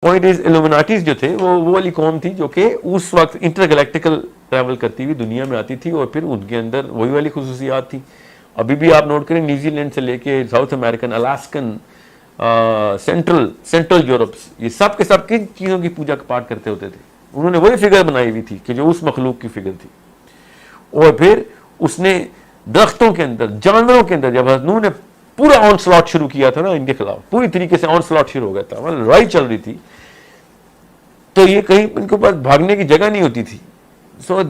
Point is ایلومناٹیز جو تھے وہ والی قوم تھی جو کہ اس وقت انٹرگلیکٹیکل ٹریول کرتی ہوئی دنیا میں آتی تھی، اور پھر ان کے اندر وہی والی خصوصیات تھی. ابھی بھی آپ نوٹ کریں نیوزی لینڈ سے لے کے ساؤتھ امریکن، الاسکن، سینٹرل یورپس، یہ سب کے سب کن چیزوں کی پوجا پاٹ کرتے ہوتے تھے. انہوں نے وہی فگر بنائی ہوئی تھی کہ جو اس مخلوق کی فگر تھی. اور پھر اس نے درختوں کے اندر، جانوروں کے اندر، جب حضرت نوح نے پورا آن سلاٹ شروع کیا تھا نا ان کے خلاف، پوری طریقے سے آن سلاٹ شروع ہو گیا تھا، لڑائی چل رہی تھی، تو یہ کہیں ان کے پاس بھاگنے کی جگہ نہیں ہوتی تھی. سو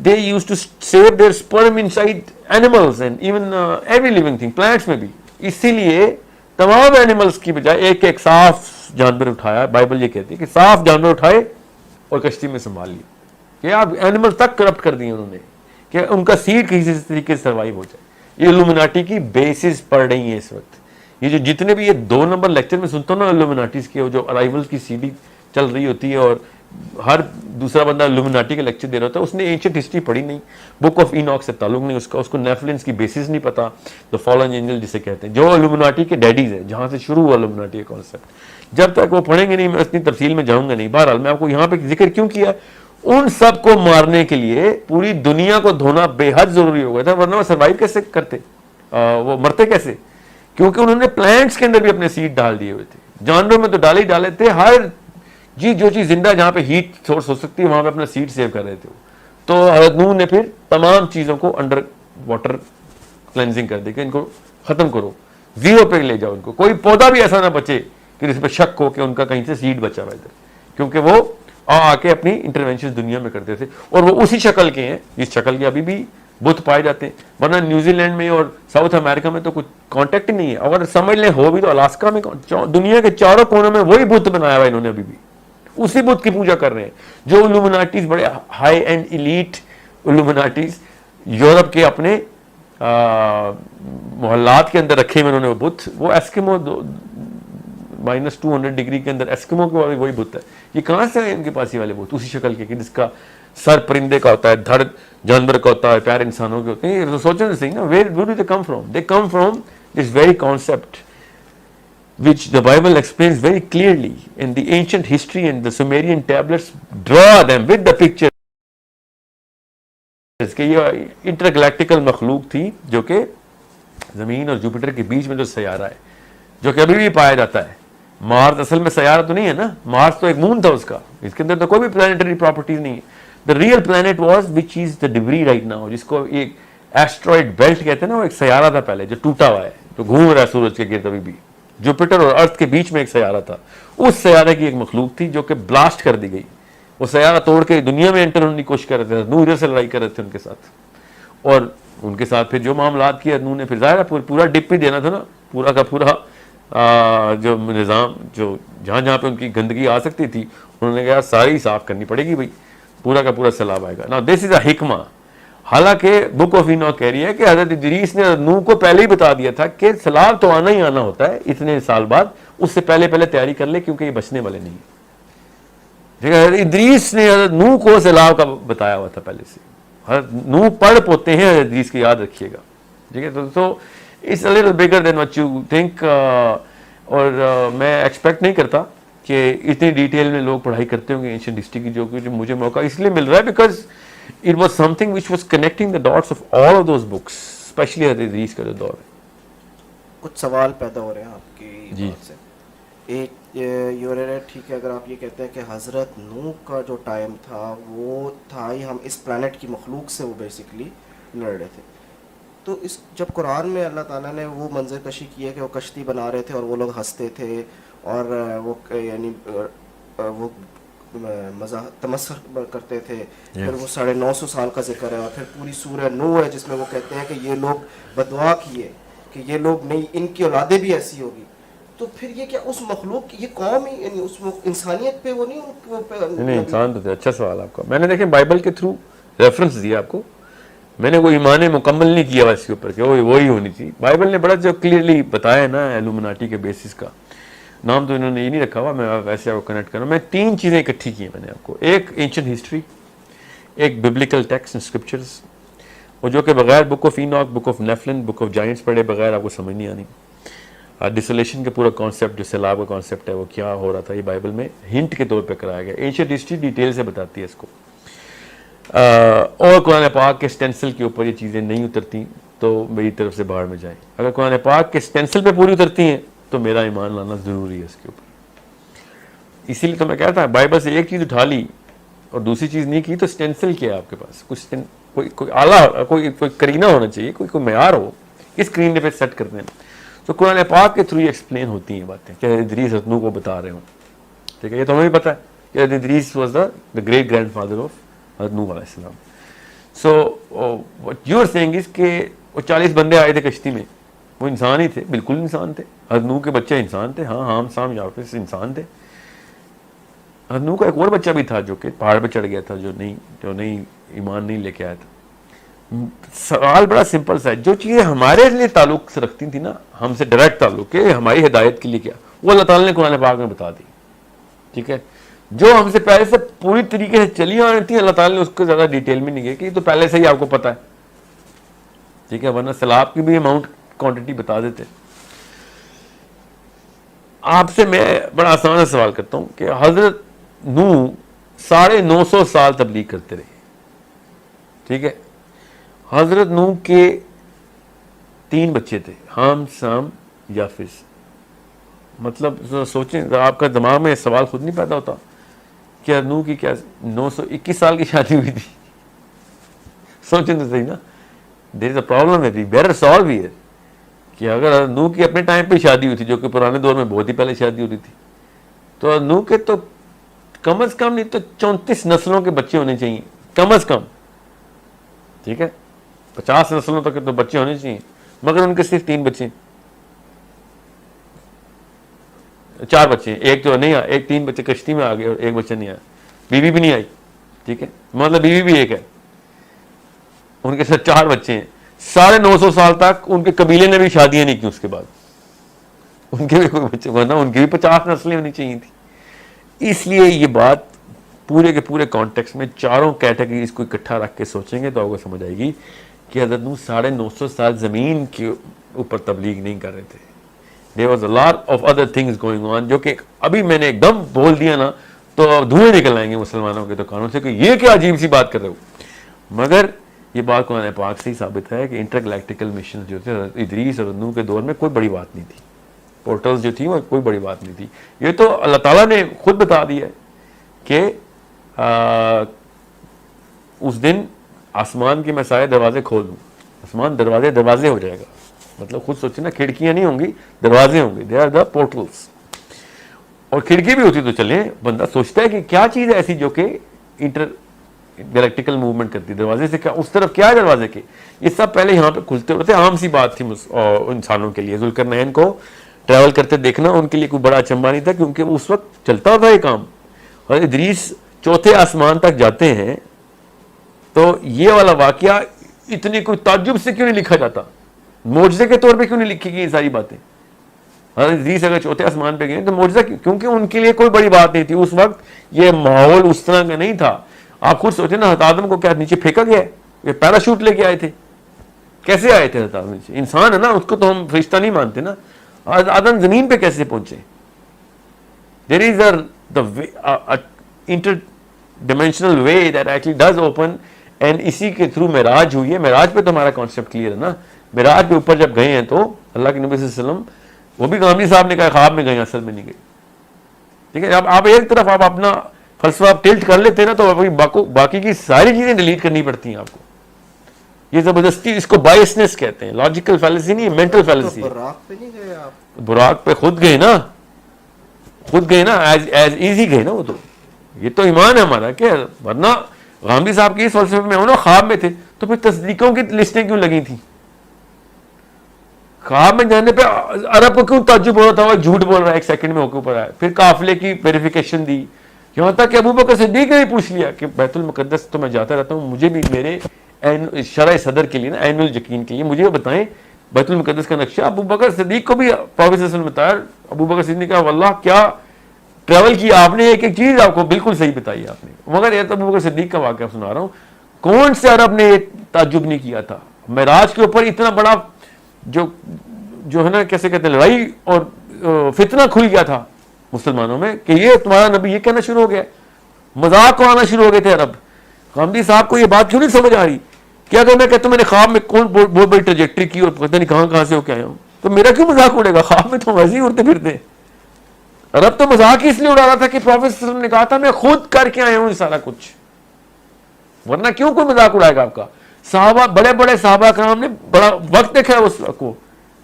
they used to save their sperm inside animals and even every living thing, plants میں بھی. اسی لیے تمام اینیملز کی بجائے ایک ایک صاف جانور اٹھایا. بائبل یہ کہتی ہے کہ صاف جانور اٹھائے اور کشتی میں سنبھال لیے. کہ آپ اینیمل تک کرپٹ کر دیے انہوں نے کہ ان کا سیڈ کسی طریقے سے سروائیو ہو جائے. یہ الومناٹی کی بیسز پڑھ رہی ہیں اس وقت. یہ جو جتنے بھی یہ 2 نمبر لیکچر میں سنتا ہوں نا الومناٹیز کے، جو ارائیول کی سی ڈی چل رہی ہوتی ہے اور ہر دوسرا بندہ الومناٹی کا لیکچر دے رہا ہوتا ہے، اس نے اینشنٹ ہسٹری پڑھی نہیں، بک آف ایناک سے تعلق نہیں اس کو نیفلنس کی بیسس نہیں پتا، تو فالن اینجل جسے کہتے ہیں، جو الومناٹی کے ڈیڈیز ہیں، جہاں سے شروع ہوا الومناٹی کا کانسیپٹ. جب تک وہ پڑھیں گے نہیں میں اتنی تفصیل میں جاؤں گا نہیں. بہرحال میں آپ کو یہاں پہ ذکر کیوں کیا، ان سب کو مارنے کے لیے پوری دنیا کو دھونا بے حد ضروری ہو گیا تھا، ورنہ وہ سروائیو کیسے کرتے، وہ مرتے کیسے؟ کیونکہ انہوں نے پلانٹس کے اندر بھی اپنے سیڈ ڈال دیے ہوئے تھے. جانوروں میں تو ڈالے ہی ڈالے تھے، ہر جو چیز زندہ جہاں پہ ہیٹ سورس ہو سکتی ہے وہاں پہ اپنا سیڈ سیو کر رہے تھے. تو حضرت نوح نے پھر تمام چیزوں کو انڈر واٹر کلینزنگ کر دی کہ ان کو ختم کرو، زیرو پہ لے جاؤ ان کو. کوئی پودا بھی ایسا نہ بچے کہ جس پہ شک ہو کہ ان کا کہیں سے سیڈ بچا ہوا ادھر، کیونکہ وہ آ کے اپنی انٹروینشن دنیا میں کرتے تھے. اور وہ اسی شکل کے ہیں جس شکل کے ابھی بھی بت پائے جاتے ہیں. ورنہ نیوزی لینڈ میں اور ساؤتھ امریکہ میں تو کچھ کانٹیکٹ نہیں ہے. اگر سمجھ لیں ہو بھی تو الاسکا میں، دنیا کے چاروں کونوں میں وہی بت بنایا ہوا انہوں نے، ابھی بھی اسی بت کی پوجا کر رہے ہیں. جو الومناٹیز بڑے ہائی اینڈ ایلیٹ الومناٹیز یورپ کے اپنے محلات کے اندر رکھے ہوئے انہوں نے وہ بت، وہ ایسکیمو -200 ڈگری کے اندر ایسکیمو کے وہی بت ہے. یہ کہاں سے آئے ان کے پاس یہ والے بت اسی شکل کے، جس کا سر پرندے کا ہوتا ہے، دھڑ جانور کا ہوتا ہے، پیر انسانوں کے ہوتے ہیں. سوچیں تو صحیح نا، where do they come from? They come from this very concept which the Bible explains very clearly in the ancient history, and the Sumerian tablets draw them with the pictures کہ یہ انٹرگلیکٹیکل مخلوق تھی جو کہ زمین اور جوپیٹر کے بیچ میں جو سیارہ ہے، جو کہ ابھی بھی پایا جاتا ہے. مارس اصل میں سیارہ تو نہیں ہے نا، مارس تو ایک مون تھا اس کا، اس کے اندر تو کوئی بھی پلانیٹری پراپرٹیز نہیں ہے. The real planet was which is the debris right now، جس کو ایک ایسٹرائڈ بیلٹ کہتے ہیں نا، وہ ایک سیارہ تھا پہلے جو ٹوٹا ہوا ہے، جو گھوم رہا ہے سورج کے گرد. ابھی بھی جوپیٹر اور ارتھ کے بیچ میں ایک سیارہ تھا، اس سیارے کی ایک مخلوق تھی جو کہ بلاسٹ کر دی گئی. وہ سیارہ توڑ کے دنیا میں انٹر ہونے کی کوشش کر رہے تھے، نوح ادھر سے لڑائی کر رہے تھے ان کے ساتھ. اور ان کے ساتھ پھر جو معاملات کیا نوح نے، پھر ظاہر ہے پورا ڈپ ہی دینا تھا نا، پورا کا پورا جو نظام، جو جہاں جہاں پہ ان کی گندگی آ سکتی تھی انہوں نے کہا ساری صاف کرنی پڑے گی بھائی، پورا کا پورا سیلاب آئے گا. نا دس از اے حکمہ. حالانکہ بک آف ایناک کہہ رہی ہے کہ حضرت ادریس نے نوح کو پہلے ہی بتا دیا تھا کہ سیلاب تو آنا ہی آنا ہوتا ہے اتنے سال بعد، اس سے پہلے تیاری کر لے کیونکہ یہ بچنے والے نہیں. حضرت ادریس نے حضرت نوح کو سیلاب کا بتایا ہوا تھا پہلے سے. حضرت نوح پڑھ پوتے ہیں حضرت ادریس کی، یاد رکھیے گا. ٹھیک ہے، تو it's a little bigger than what you think. اور میں ایکسپیکٹ نہیں کرتا کہ اتنی ڈیٹیل میں لوگ پڑھائی کرتے ہوں گے اینشنٹ ہسٹری کی، جو کہ مجھے موقع اس لیے مل رہا ہے because it was something which was connecting the dots of all of those books, especially Hazrat Idris کا جو دور ہے. کچھ سوال پیدا ہو رہے ہیں آپ کی جی بات سے. ایک یہ ہو رہا ہے، ٹھیک ہے، اگر آپ یہ کہتے ہیں کہ حضرت نوح کا جو ٹائم تھا وہ تھا ہی ہم اس پلانٹ کی مخلوق سے وہ بیسکلی لڑ رہے تھے، تو اس جب قرآن میں اللہ تعالیٰ نے وہ منظر کشی کی ہے کہ وہ کشتی بنا رہے تھے اور وہ لوگ ہنستے تھے اور وہ یعنی وہ مزاح تمسخر کرتے تھے، پھر وہ 950 سال کا ذکر ہے، اور پھر پوری سورہ نوح ہے جس میں وہ کہتے ہیں کہ یہ لوگ بددعا کیے کہ یہ لوگ نہیں، ان کی اولادیں بھی ایسی ہوگی. تو پھر یہ کیا اس مخلوق کی یہ قوم ہی یعنی اس انسانیت پہ وہ نہیں انسان تو تھے. اچھا سوال آپ کا. میں نے دیکھیں بائبل کے تھرو ریفرنس دیا آپ کو، میں نے کوئی ایمان مکمل نہیں کیا اس کے اوپر کہ وہی ہونی تھی. بائبل نے بڑا جو کلیئرلی بتایا نا ایلومناٹی کے بیسس کا. نام تو انہوں نے یہ نہیں رکھا ہوا، میں ویسے آپ کو کنیکٹ کروں. میں 3 چیزیں اکٹھی کی ہیں میں نے آپ کو. ایک اینشنٹ ہسٹری، ایک ببلیکل ٹیکسٹ اینڈ اسکرپچرز، اور جو کہ بغیر book of Enoch, book of Nephilim, book of giants پڑھے بغیر آپ کو سمجھ نہیں آنی. ڈسولیشن کا پورا کانسیپٹ جو سیلاب کا کانسیپٹ ہے وہ کیا ہو رہا تھا، یہ بائبل میں ہنٹ کے طور پہ کرایا گیا. اینشینٹ ہسٹری ڈیٹیل سے بتاتی ہے اس کو. اور قرآن پاک کے اسٹینسل کے اوپر یہ چیزیں نہیں اترتی تو میری طرف سے باہر میں جائیں. اگر قرآن پاک کے اسٹینسل پہ پوری اترتی ہیں تو میرا ایمان لانا ضروری ہے اس کے اوپر. اسی لیے تو میں کہتا ہوں بائبل سے ایک چیز اٹھا لی اور دوسری چیز نہیں کی تو اسٹینسل کیا ہے آپ کے پاس، کچھ کوئی اعلیٰ کوئی کرینہ ہونا چاہیے، کوئی معیار ہو اس کرینہ پہ سیٹ کر دیں. تو قرآن پاک کے تھرو ایکسپلین ہوتی ہیں باتیں کہ ادریس حضرت نوح کو بتا رہے ہوں. ٹھیک ہے، یہ تو ہمیں بھی پتہ ہے کہ Idris was the great grand father of حضرت نوح علیہ السلام. So what you are seeing is کہ وہ 40 بندے آئے تھے کشتی میں، وہ انسان ہی تھے، بالکل انسان تھے. حضرت نوح کے بچے انسان تھے، ہاں حام سام یافس انسان تھے. حضرت نوح کا ایک اور بچہ بھی تھا جو کہ پہاڑ پہ چڑھ گیا تھا، جو نہیں ایمان نہیں لے کے آیا تھا. سوال بڑا سمپل سا ہے، جو چیزیں ہمارے لیے تعلق سے رکھتی تھی نا، ہم سے ڈائریکٹ تعلق ہے، ہماری ہدایت کے لیے کیا، وہ اللہ تعالیٰ نے قرآن پاک میں بتا دی. ٹھیک ہے، جو ہم سے پہلے سے پوری طریقے سے چلی آ رہی تھی اللہ تعالیٰ نے اس کو زیادہ ڈیٹیل میں نہیں گیا کہ یہ تو پہلے سے ہی آپ کو پتا ہے. ٹھیک ہے، ورنہ سیلاب کی بھی اماؤنٹ کوانٹٹی بتا دیتے. آپ سے میں بڑا آسان سے سوال کرتا ہوں کہ حضرت نوح 950 سال تبلیغ کرتے رہے. ٹھیک ہے، حضرت نوح کے 3 بچے تھے، حام سام یافس. مطلب سوچیں، آپ کا دماغ میں سوال خود نہیں پیدا ہوتا کہ نوح کی کیا 921 سال کی شادی ہوئی تھی؟ سوچیں تو صحیح نا. دیر از اے پرابلم ہے، بیٹر سالو ہی ہے کہ اگر نوح کی اپنے ٹائم پہ شادی ہوئی تھی، جو کہ پرانے دور میں بہت ہی پہلے شادی ہوتی تھی، تو نوح کے تو کم از کم نہیں تو 34 نسلوں کے بچے ہونے چاہیے کم از کم. ٹھیک ہے، 50 نسلوں تک تو بچے ہونے چاہیے، مگر ان کے صرف 3 بچے، 4 بچے، ایک تو نہیں آیا، 3 بچے کشتی میں آ گئے اور 1 بچہ نہیں آیا، بیوی بھی نہیں آئی. ٹھیک ہے، مطلب بیوی بھی ایک ہے، ان کے ساتھ 4 بچے ہیں. 950 سال تک ان کے قبیلے نے بھی شادیاں نہیں کی اس کے بعد، ان کے بھی کوئی بچے، ورنہ ان کی بھی 50 نسلیں ہونی چاہیے تھی. اس لیے یہ بات پورے کے پورے کانٹیکس میں چاروں کیٹیگریز کو اکٹھا رکھ کے سوچیں گے تو آپ کو سمجھ آئے گی کہ حضرت نوح 950 سال زمین کے اوپر تبلیغ نہیں کر رہے تھے. There was a lot of other things going on جو کہ ابھی میں نے ایک دم بول دیا نا تو دھوئیں نکل آئیں گے مسلمانوں کے تو کانوں سے کہ یہ کیا عجیب سی بات کر رہے ہو. مگر یہ بات قرآن پاک سے ہی ثابت ہے کہ انٹر گلیکٹیکل مشن جو تھے ادریس اور نوح کے دور میں کوئی بڑی بات نہیں تھی. پورٹلز جو تھی وہ کوئی بڑی بات نہیں تھی. یہ تو اللہ تعالیٰ نے خود بتا دیا ہے کہ اس دن آسمان کے میں سارے دروازے کھول دوں، آسمان دروازے ہو جائے گا. مطلب خود سوچیں نا، کھڑکیاں نہیں ہوں گی، دروازے ہوں گے. They are the portals. اور کھڑکی بھی ہوتی تو چلیں، بندہ سوچتا ہے کہ کیا چیز ہے ایسی جو کہ انٹر گلیکٹیکل موومنٹ کرتی، دروازے سے کیا اس طرف کیا ہے دروازے کے. یہ سب پہلے یہاں پہ کھلتے ہوتے، عام سی بات تھی انسانوں کے لیے. ذوالقرنین کو ٹریول کرتے دیکھنا ان کے لیے کوئی بڑا اچنبھا نہیں تھا کیونکہ اس وقت چلتا تھا یہ کام. اور ادریس 4تھے آسمان تک جاتے ہیں تو یہ والا واقعہ اتنی کوئی تعجب سے کیوں نہیں لکھا جاتا، معجزے کے طور پہ کیوں نہیں لکھی گئی یہ ساری باتیں. حضرت ادریس اگر 4تھے آسمان پہ گئے تو معجزہ کیونکہ ان کے لیے کوئی بڑی بات نہیں تھی. اس وقت یہ ماحول اس طرح کا نہیں تھا. آپ خود سوچیں نا، حضرت آدم کو کیا نیچے پھینکا گیا ہے؟ یہ پیراشوٹ لے کے آئے تھے. کیسے آئے تھے حضرت آدم نیچے؟ انسان ہے نا، اس کو تو ہم فرشتہ نہیں مانتے نا. حضرت آدم زمین پہ کیسے پہنچے؟ There is inter dimensional way that actually does open, and اسی کے تھرو معراج ہوئی ہے. معراج پہ تو ہمارا کانسیپٹ کلیئر ہے نا. معراج پہ اوپر جب گئے ہیں تو اللہ کے نبی صلی اللہ علیہ وسلم، وہ بھی غامدی صاحب نے کہا خواب میں گئے، اصل میں نہیں گئے. ٹھیک ہے، اب آپ ایک طرف آپ اپنا فلسفہ آپ ٹلٹ کر لیتے ہیں نا تو باقی کی ساری چیزیں ڈیلیٹ کرنی پڑتی ہیں آپ کو. یہ زبردستی، اس کو بائسنس کہتے ہیں. لاجیکل فیلسی نہیں، مینٹل فیلسی. براق پہ نہیں گئے آپ؟ براق پہ خود گئے نا، ایز ایزی گئے نا. وہ تو یہ تو ایمان ہے ہمارا کہ ورنہ غامدی صاحب کی اس فلسفے میں انہوں خواب میں تھے تو پھر تصدیقوں کی لسٹیں کیوں لگی تھیں؟ خواب میں جانے پہ عرب کو کیوں تعجب ہو رہا تھا وہ جھوٹ بول رہا ہے، 1 سیکنڈ میں ہو کے اوپر آیا. پھر قافلے کی ویریفیکیشن دی، یہاں تک کہ ابو بکر صدیق نے بھی پوچھ لیا کہ بیت المقدس تو میں جاتا رہتا ہوں، مجھے بھی میرے شرح صدر کے لیے نا، اینول یقین کے لیے مجھے بتائیں بیت المقدس کا نقشہ. ابو بکر صدیق کو بھی پروفیسر صلی اللہ علیہ وسلم بتایا. ابو بکر صدیق نے کہا واللہ کیا ٹریول کیا آپ نے، ایک ایک چیز آپ کو بالکل صحیح بتائی آپ نے. مگر یہ تو ابو بکر صدیق کا واقعہ سنا رہا ہوں. کون سے عرب نے تعجب نہیں کیا تھا؟ معراج کے اوپر اتنا بڑا جو جو ہے نا کیسے کہتے ہیں لڑائی اور فتنہ کھل گیا تھا مسلمانوں میں کہ یہ تمہارا نبی یہ کہنا شروع ہو گیا, مذاق کو آنا شروع ہو گئے تھے عرب. غامدی صاحب کو یہ بات کیوں نہیں سمجھ آ رہی کہ اگر میں کہتا ہوں میں نے خواب میں کون بہت بڑی ٹریجیکٹری کی اور پتہ نہیں کہاں سے ہو کے آیا ہوں, تو میرا کیوں مذاق اڑے گا؟ خواب میں تو ویسے ہی اڑتے پھرتے ہیں. عرب تو مذاق ہی اس لیے اڑا رہا تھا کہ پروفیٹ صلی اللہ علیہ وسلم نے کہا تھا میں خود کر کے آیا ہوں یہ سارا کچھ, ورنہ کیوں کوئی مذاق اڑائے گا آپ کا؟ صحابہ, بڑے بڑے صحابہ کرام نے بڑا وقت دیکھا ہے اس کو,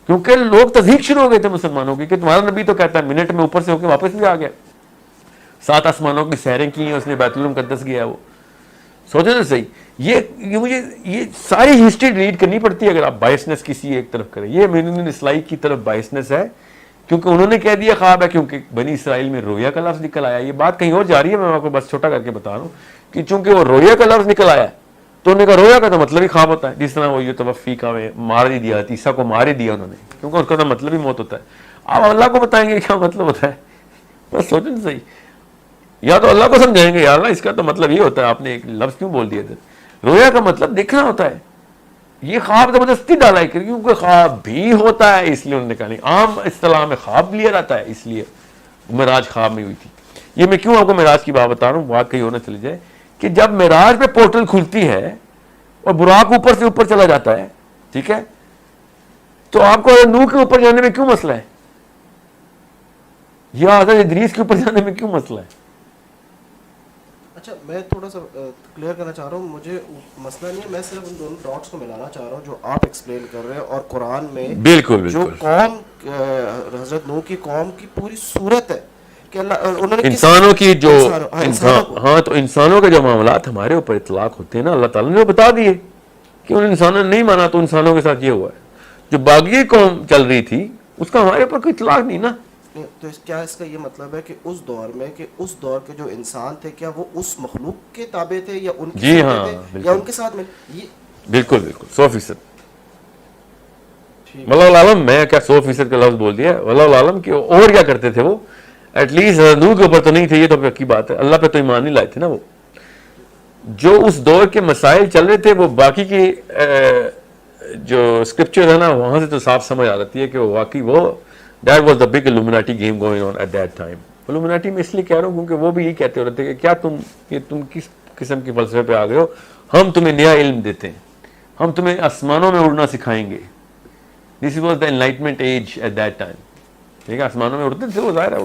کیونکہ لوگ تصدیق شروع ہو گئے تھے مسلمانوں کی کہ تمہارا نبی تو کہتا ہے منٹ میں اوپر سے ہو کے واپس بھی آ گیا, 7 آسمانوں کی سیریں کی ہیں اس نے, بیت المقدس گیا وہ. سوچیں نا صحیح, یہ مجھے یہ ساری ہسٹری ریڈ کرنی پڑتی ہے اگر آپ بائسنس کسی ایک طرف کریں. یہ میرے اسلائی کی طرف بائسنس ہے کیونکہ انہوں نے کہہ دیا خواب ہے, کیونکہ بنی اسرائیل میں رویا کا لفظ نکل آیا. یہ بات کہیں اور جا رہی ہے, میں آپ کو بس چھوٹا کر کے بتا رہا ہوں کہ چونکہ وہ رویا کا لفظ نکل آیا تو انہوں نے کہا رویا کا تو مطلب ہی خواب ہوتا ہے, جس طرح وہ یہ توفی کا مار ہی دیا, عیسیٰ کو مار ہی دیا انہوں نے, کیونکہ اس کا تو مطلب ہی موت ہوتا ہے. آپ اللہ کو بتائیں گے کیا مطلب ہوتا ہے؟ بس سوچیں صحیح, یا تو اللہ کو سمجھائیں گے یا اللہ اس کا تو مطلب یہ ہوتا ہے, آپ نے ایک لفظ کیوں بول دیا تھا؟ رویا کا مطلب دیکھنا ہوتا ہے. یہ خواب زبردستی ڈالا ہے کیونکہ خواب بھی ہوتا ہے, اس لیے انہوں نے کہا نہیں. عام اصطلاح میں خواب لیا جاتا ہے, اس لیے معراج خواب میں ہوئی تھی. یہ میں کیوں آپ کو معراج کی بات بتا رہا ہوں, بات کہیں اور نہ چلی جائے, کہ جب معراج پہ پورٹل کھلتی ہے اور براق اوپر سے اوپر چلا جاتا ہے, ٹھیک ہے, تو آپ کو نوح کے اوپر جانے میں کیوں مسئلہ ہے, یا حضرت ادریس کے اوپر جانے میں کیوں مسئلہ ہے؟ اچھا میں تھوڑا سا کلیئر کرنا چاہ رہا ہوں, مجھے مسئلہ نہیں ہے, میں صرف ان دونوں ڈاٹس کو ملانا چاہ رہا ہوں جو آپ ایکسپلین کر رہے ہیں اور قرآن میں بالکل جو قوم حضرت نوح کی قوم کی پوری صورت ہے کہ اللہ انہوں نے انسانوں کی جو ہاں, تو انسانوں کے جو معاملات ہمارے اوپر اطلاق ہوتے ہیں نا, اللہ تعالیٰ نے بتا دیے کہ ان انسانوں نے نہیں مانا تو انسانوں کے ساتھ یہ ہوا ہے. جو باغی قوم چل رہی تھی اس کا ہمارے اوپر کوئی اطلاق نہیں نا. تو کیا اس کا یہ مطلب ہے کہ اس دور میں کہ اس دور کے جو انسان تھے کیا وہ اس مخلوق کے تابع تھے یا ان کے ساتھ تھے یا ان کے ساتھ میں؟ بالکل بالکل 100%. واللہ عالم, میں کیا 100% کا لفظ بول دیا, واللہ عالم کہ اور کیا کرتے تھے وہ, ایٹ لیسٹ نوح کے اوپر تو نہیں تھے, یہ تو پکی بات ہے, اللہ پہ تو ایمان نہیں لائے تھے نا وہ. جو اس دور کے مسائل چل رہے تھے وہ باقی کی جو اسکرپچر ہے نا وہاں سے تو صاف سمجھ آ جاتی ہے کہ وہ واقعی وہ that was the big Illuminati game going on at that time. Illuminati میں اس لیے کہہ رہا ہوں کیونکہ وہ بھی یہی کہتے ہوتے کہ کیا تم کس قسم کی فلسفے پہ آ گئے ہو, ہم تمہیں نیا علم دیتے ہیں, ہم تمہیں آسمانوں میں اڑنا سکھائیں گے. This was the enlightenment age at that time. ٹھیک ہے, آسمانوں میں اڑتے تھے وہ, ظاہر ہے